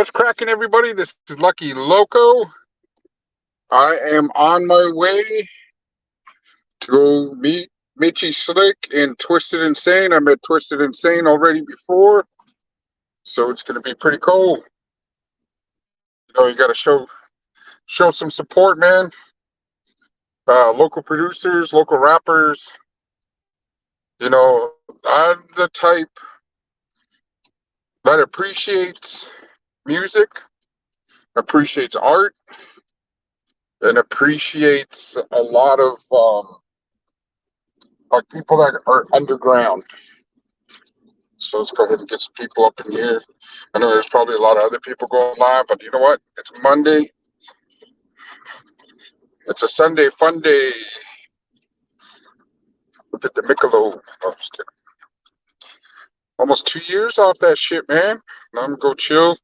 What's cracking, everybody? This is Lucky Loco. I am on my way to go meet Mitchy Slick in Twisted Insane. I met Twisted Insane already before, so it's going to be pretty cool. You got to show some support, man. Local producers, local rappers. I'm the type that appreciates music, appreciates art, and appreciates a lot of people that are underground. So let's go ahead and get some people up in here. I know there's probably a lot of other people going live, but you know what? It's Monday. It's a Sunday fun day. Look at the Michelob. Oh, just kidding. Almost 2 years off that shit, man. Now I'm gonna go chill,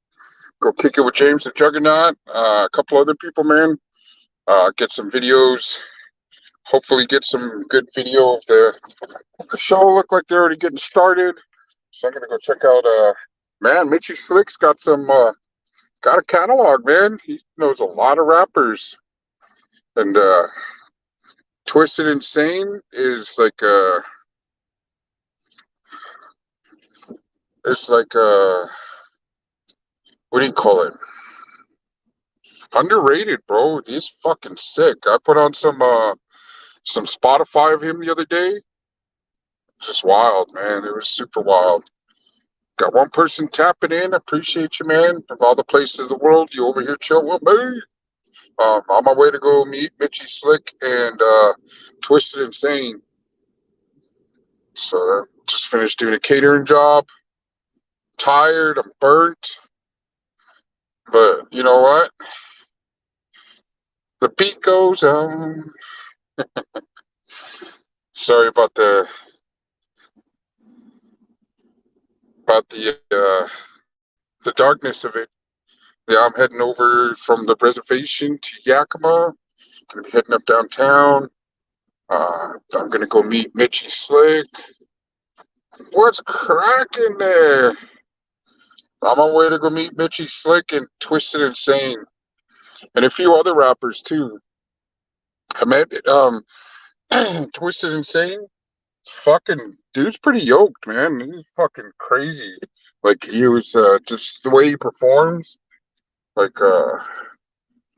go kick it with James the Juggernaut, a couple other people, man. Get some videos. Hopefully, get some good video of the show. Look like they're already getting started. So I'm gonna go check out. Man, Mitchy Slick's got a catalog, man. He knows a lot of rappers. And Twisted Insane is what do you call it? Underrated, bro. He's fucking sick. I put on some Spotify of him the other day. Just wild, man. It was super wild. Got one person tapping in. Appreciate you, man. Of all the places in the world, you over here chill with me. On my way to go meet Mitchy Slick and Twisted Insane. So just finished doing a catering job. Tired, I'm burnt. But you know what? The beat goes on. Sorry about the darkness of it. Yeah, I'm heading over from the reservation to Yakima. Gonna be heading up downtown. I'm gonna go meet Mitchy Slick. What's cracking there? I'm on my way to go meet Mitchy Slick and Twisted Insane, and a few other rappers too. I met Twisted Insane. Fucking dude's pretty yoked, man. He's fucking crazy. Like he was just the way he performs. Like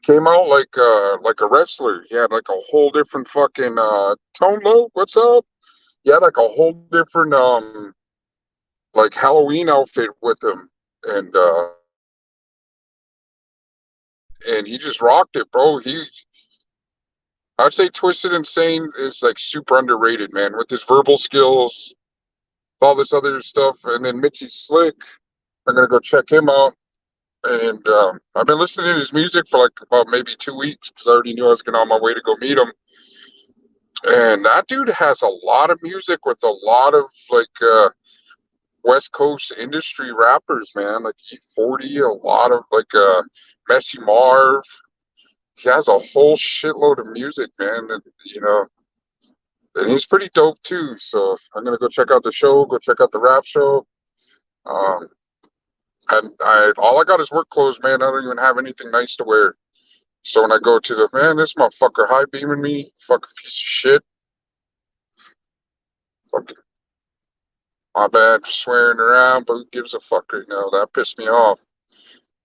came out like a wrestler. He had like a whole different fucking tone low. What's up? He had like a whole different like Halloween outfit with him, and he just rocked it, bro. I'd say Twisted Insane is like super underrated, man, with his verbal skills, all this other stuff, and then Mitchy Slick. I'm gonna go check him out. And I've been listening to his music for like about maybe 2 weeks because I already knew I was on my way to go meet him. And that dude has a lot of music with a lot of like West Coast industry rappers, man. Like E40, a lot of like Messy Marv. He has a whole shitload of music, man. And he's pretty dope too. So I'm gonna go check out the show, go check out the rap show. Um, and all I got is work clothes, man. I don't even have anything nice to wear. So when I go to this motherfucker high beaming me, fucking piece of shit. Fucking, my bad for swearing around, but who gives a fuck right now? That pissed me off.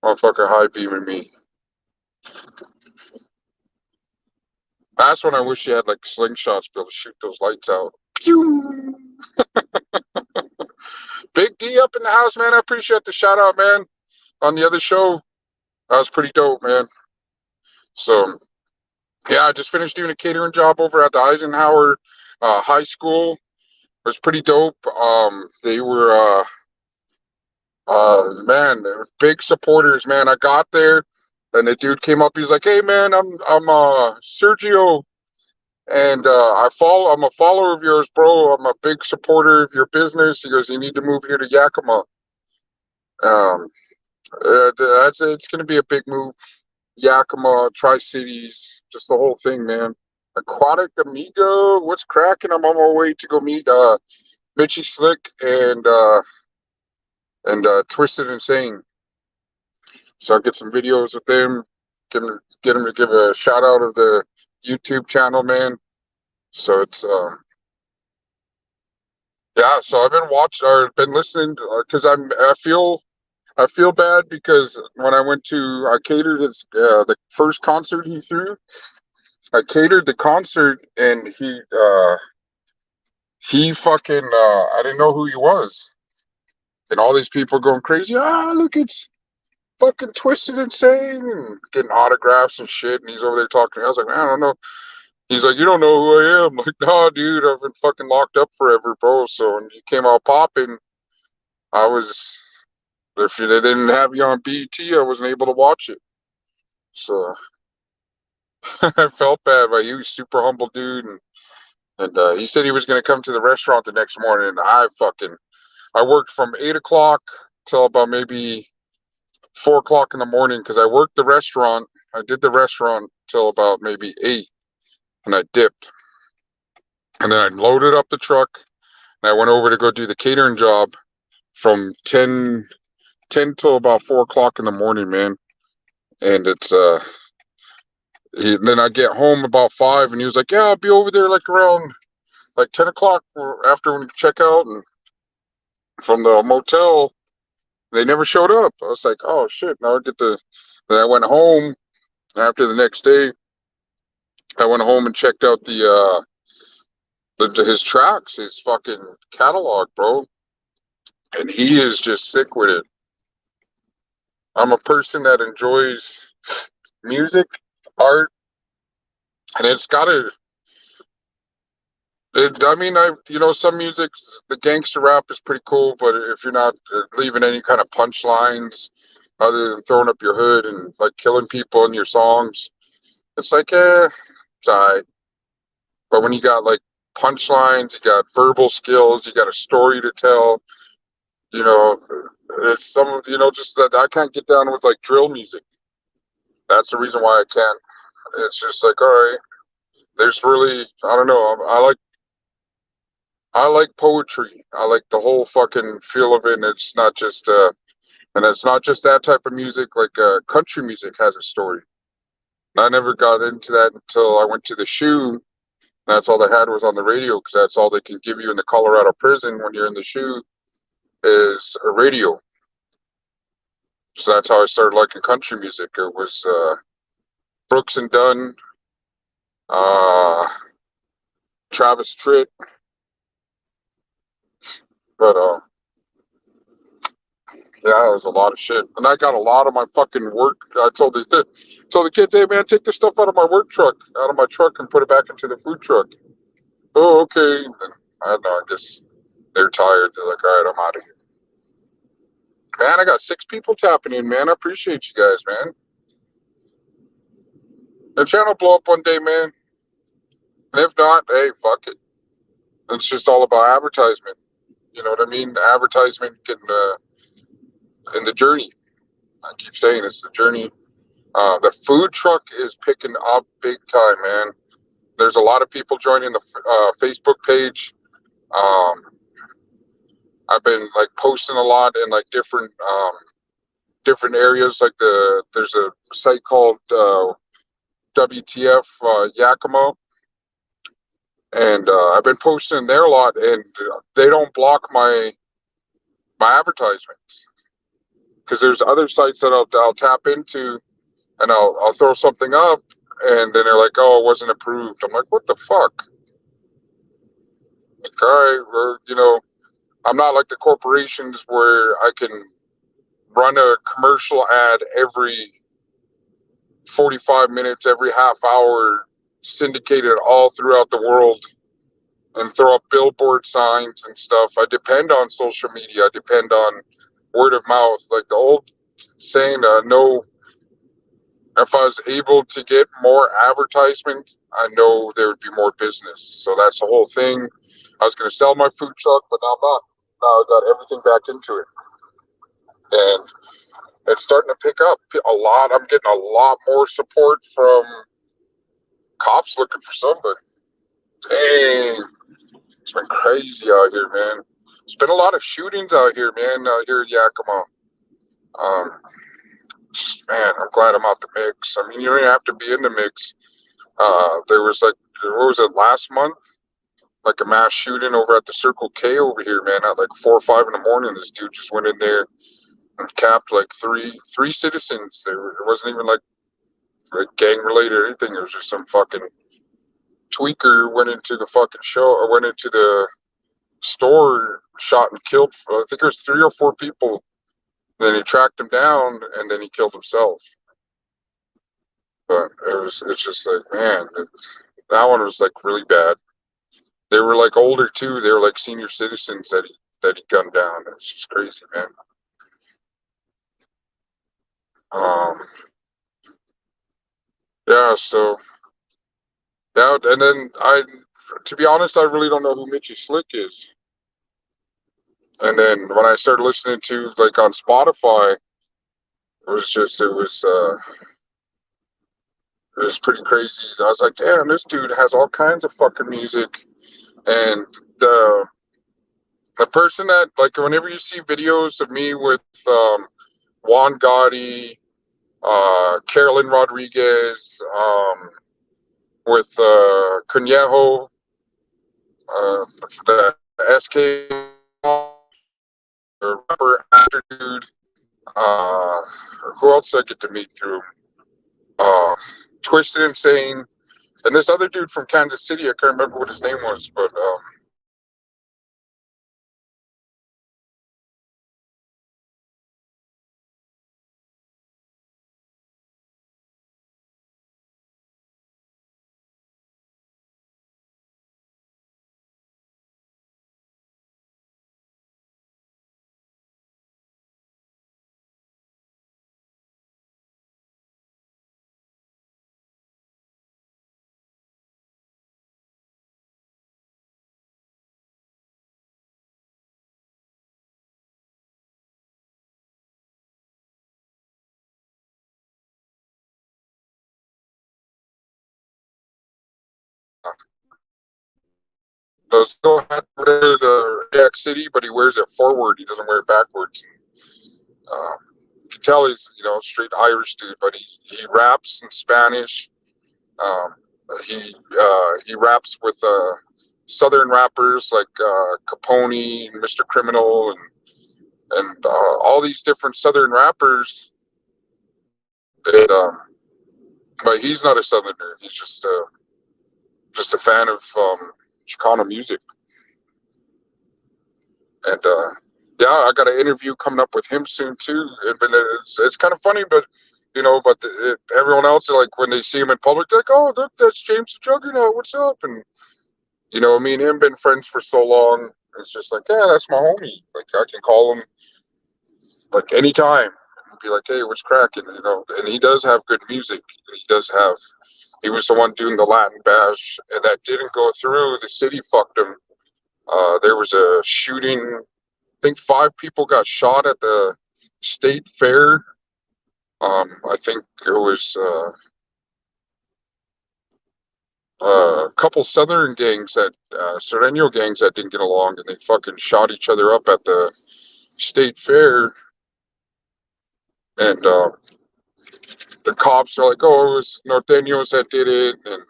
Motherfucker high beaming me. That's when I wish you had like slingshots to be able to shoot those lights out. Pew! Big D up in the house, man. I appreciate the shout out, man. On the other show, that was pretty dope, man. So, yeah, I just finished doing a catering job over at the Eisenhower High School. It was pretty dope. They were, man, they were big supporters, man. I got there, and the dude came up. He's like, "Hey, man, I'm Sergio, and I'm a follower of yours, bro. I'm a big supporter of your business." He goes, "You need to move here to Yakima." It's gonna be a big move. Yakima, Tri-Cities, just the whole thing, man. Aquatic Amigo, what's cracking? I'm on my way to go meet Mitchy Slick and Twisted Insane. So I'll get some videos with them, get him to give a shout out of the YouTube channel, man. So it's yeah. So I've been watching or been listening because I feel bad because when I went to I catered his the first concert he threw. I catered the concert and he fucking I didn't know who he was. And all these people going crazy. Ah, look, it's fucking Twisted Insane and getting autographs and shit. And he's over there talking to me. I was like, man, I don't know. He's like, you don't know who I am. I'm like, nah, dude, I've been fucking locked up forever, bro. So when you came out popping, I was, if they didn't have you on BET, I wasn't able to watch it. So I felt bad, but he was super humble dude. And he said he was going to come to the restaurant the next morning. And I worked from 8 o'clock till about maybe 4 o'clock in the morning because I worked the restaurant. I did the restaurant till about maybe 8 and I dipped. And then I loaded up the truck and I went over to go do the catering job from 10 till about 4 o'clock in the morning, man. And then I get home about 5 and he was like, yeah, I'll be over there like around like 10 o'clock after when you check out. And from the motel, they never showed up. I was like, oh shit, now I get the, then I went home after the next day. I went home and checked out his tracks, his fucking catalog, bro. And he is just sick with it. I'm a person that enjoys music, art, and it's gotta. I mean, some music, the gangster rap is pretty cool, but if you're not leaving any kind of punchlines other than throwing up your hood and like killing people in your songs, it's like, it's alright. But when you got like punchlines, you got verbal skills, you got a story to tell, you know, it's just that I can't get down with like drill music. That's the reason why I can't. It's just like, all right, there's really, I don't know. I like poetry. I like the whole fucking feel of it. And it's not just that type of music. Like country music has a story. And I never got into that until I went to the shoe. That's all they had was on the radio because that's all they can give you in the Colorado prison when you're in the shoe is a radio. So that's how I started liking country music. It was Brooks and Dunn, uh, Travis Tritt, but yeah, it was a lot of shit. And I got a lot of my fucking work. I told told the kids, hey man, take the stuff out of my work truck, out of my truck, and put it back into the food truck. Oh, okay. And I don't know. I guess they're tired. They're like, all right, I'm out of here. Man, I got 6 people tapping in, man. I appreciate you guys, man. The channel blow up one day, man. And if not, hey, fuck it. It's just all about advertisement. You know what I mean? Advertisement in the journey. I keep saying it's the journey. The food truck is picking up big time, man. There's a lot of people joining the Facebook page. I've been like posting a lot in like different areas. Like there's a site called WTF Yakima, and I've been posting there a lot, and they don't block my advertisements because there's other sites that I'll tap into, and I'll throw something up, and then they're like, oh, it wasn't approved. I'm like, what the fuck? Like, all right, I'm not like the corporations where I can run a commercial ad every 45 minutes, every half hour, syndicated all throughout the world and throw up billboard signs and stuff. I depend on social media. I depend on word of mouth. Like the old saying, if I was able to get more advertisement, I know there would be more business. So that's the whole thing. I was going to sell my food truck, but now I'm not. Now I got everything back into it. And it's starting to pick up a lot. I'm getting a lot more support from cops looking for somebody. Dang, it's been crazy out here, man. There's been a lot of shootings out here, man, out here in Yakima. Um, just, man, I'm glad I'm out the mix. I mean, you don't even have to be in the mix. There was like, what was it, last month? Like a mass shooting over at the Circle K over here, man, at like 4 or 5 in the morning. This dude just went in there and capped like three citizens. It wasn't even like gang related or anything. It was just some fucking tweaker went into the fucking show or went into the store, shot and killed. I think it was 3 or 4 people. Then he tracked him down and then he killed himself. But it's just like, man, that one was like really bad. They were like older too. They were like senior citizens that he gunned down. It's just crazy, man. Um, yeah. So yeah, and then to be honest, I really don't know who Mitchy Slick is. And then when I started listening to like on Spotify, it was pretty crazy. I was like, damn, this dude has all kinds of fucking music. And the the person that, like, whenever you see videos of me with Juan Gotti, Carolyn Rodriguez, with Cunyejo, the SK, the rapper actor dude, who else did I get to meet through? Uh, Twisted Insane, and this other dude from Kansas City. I can't remember what his name was, but does still have the Jack City, but he wears it forward. He doesn't wear it backwards. You can tell he's, straight Irish dude, but he raps in Spanish. Um, he raps with Southern rappers like Capone and Mr. Criminal and all these different Southern rappers. And, but he's not a Southerner. He's just a fan of Chicano music. And yeah, I got an interview coming up with him soon too. But it's kind of funny, but everyone else, like, when they see him in public, they're like, "Oh, look, that's James the Juggernaut. What's up?" And me and him been friends for so long. It's just like, yeah, that's my homie. Like, I can call him like anytime and be like, "Hey, what's cracking?" And he does have good music. He does have. He was the one doing the Latin Bash, and that didn't go through. The city fucked him. There was a shooting. I think 5 people got shot at the state fair. I think it was a couple Southern gangs Sereno gangs that didn't get along, and they fucking shot each other up at the state fair. And the cops are like, "Oh, it was Norteños that did it," and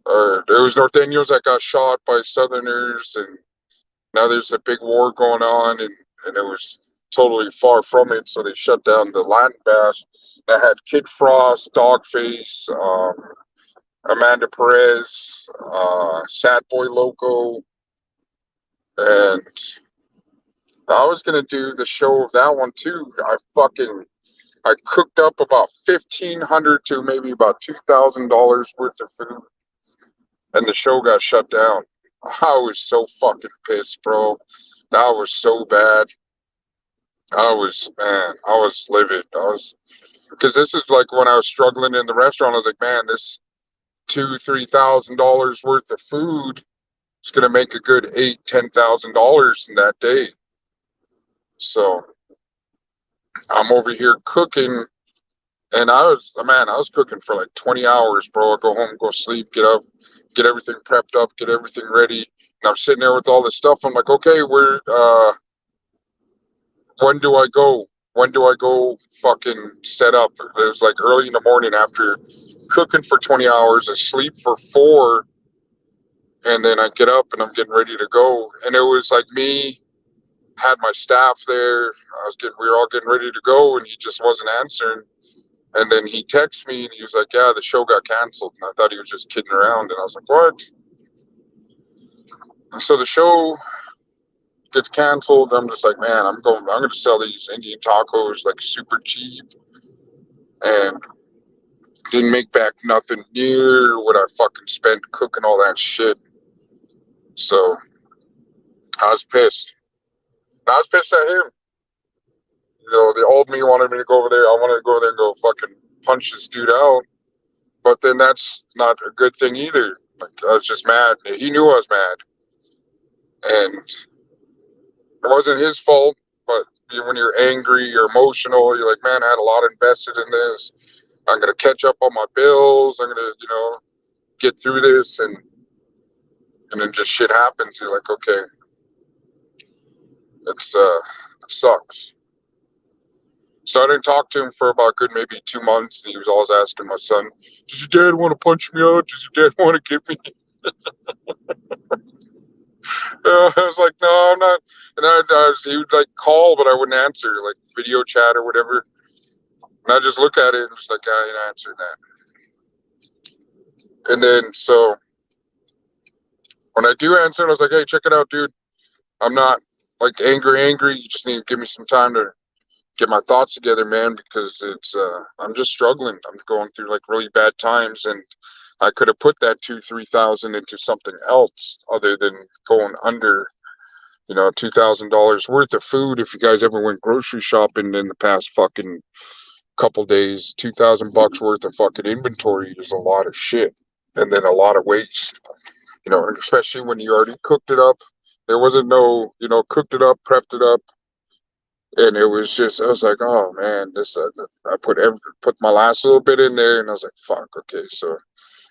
or it was Norteños that got shot by Southerners, and now there's a big war going on, and it was totally far from it. So they shut down the Latin Bash that had Kid Frost, Dogface, Amanda Perez, Sad Boy Loco, and I was gonna do the show of that one too. I cooked up about $1,500 to maybe about $2,000 worth of food, and the show got shut down. I was so fucking pissed, bro. That was so bad. I was livid. Because this is like when I was struggling in the restaurant. I was like, man, this $2,000-3,000 worth of food is gonna make a good $8,000-10,000 in that day. So I'm over here cooking, and I was cooking for like 20 hours, bro. I go home, go sleep, get up, get everything prepped up, get everything ready. And I'm sitting there with all this stuff. I'm like, okay, when do I go? when do I go fucking set up? It was like early in the morning after cooking for 20 hours, I sleep for 4, and then I get up and I'm getting ready to go. And it was like me, had my staff there. We were all getting ready to go, and he just wasn't answering. And then he texted me and he was like, "Yeah, the show got canceled." And I thought he was just kidding around. And I was like, "What?" And so the show gets canceled. I'm just like, man, I'm going to sell these Indian tacos like super cheap, and didn't make back nothing near what I fucking spent cooking all that shit. So I was pissed. I was pissed at him. You know, the old me wanted me to go over there. I wanted to go over there and go fucking punch this dude out. But then that's not a good thing either. Like, I was just mad. He knew I was mad. And it wasn't his fault. But when you're angry, you're emotional, you're like, man, I had a lot invested in this. I'm going to catch up on my bills. I'm going to, get through this. And then just shit happens. You're like, okay, it sucks. So I didn't talk to him for about good maybe 2 months. And he was always asking my son, does your dad want to punch me out? Does your dad want to get me? I was like, no, I'm not. And he would like call, but I wouldn't answer, like video chat or whatever. And I just look at it and was like, I ain't answering that. And then so when I do answer it, I was like, hey, check it out, dude. I'm not like angry. You just need to give me some time to get my thoughts together, man, because I'm just struggling. I'm going through like really bad times, and I could have put that 2,000-3,000 into something else other than going under, $2,000 worth of food. If you guys ever went grocery shopping in the past fucking couple days, $2,000 worth of fucking inventory is a lot of shit, and then a lot of waste. Especially when you already cooked it up. There wasn't no, cooked it up, prepped it up, and it was just, I was like, oh man, this. I put my last little bit in there, and I was like, fuck, okay, so.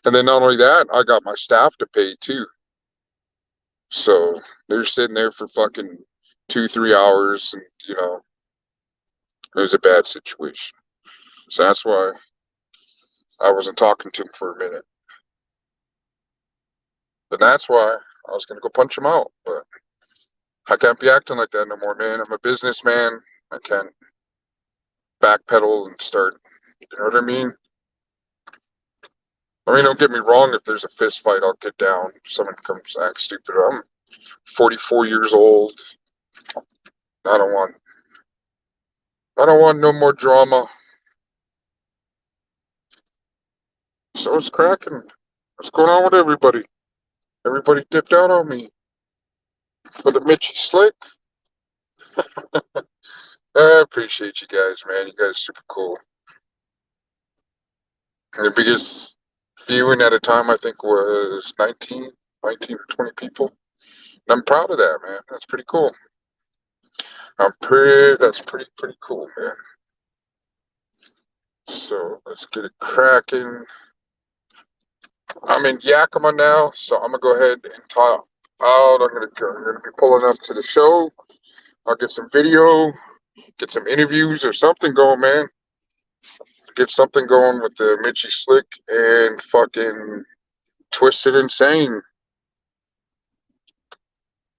And then not only that, I got my staff to pay too. So they're sitting there for fucking 2-3 hours, and it was a bad situation. So that's why I wasn't talking to him for a minute. But that's why I was gonna go punch him out, but I can't be acting like that no more, man. I'm a businessman. I can't backpedal and start. You know what I mean? Don't get me wrong. If there's a fist fight, I'll get down. If someone comes act stupid. I'm 44 years old. I don't want. I don't want no more drama. So it's cracking. What's going on with everybody? Everybody dipped out on me for the Mitchy Slick. I appreciate you guys, man. You guys are super cool. And the biggest viewing at a time, I think, was 19 or 20 people. And I'm proud of that, man. That's pretty cool. That's pretty cool, man. So let's get it cracking. I'm in Yakima now, so I'm gonna go ahead and talk out. I'm gonna be pulling up to the show. I'll get some video, get some interviews or something going, man. Get something going with the Mitchy Slick and fucking Twisted Insane.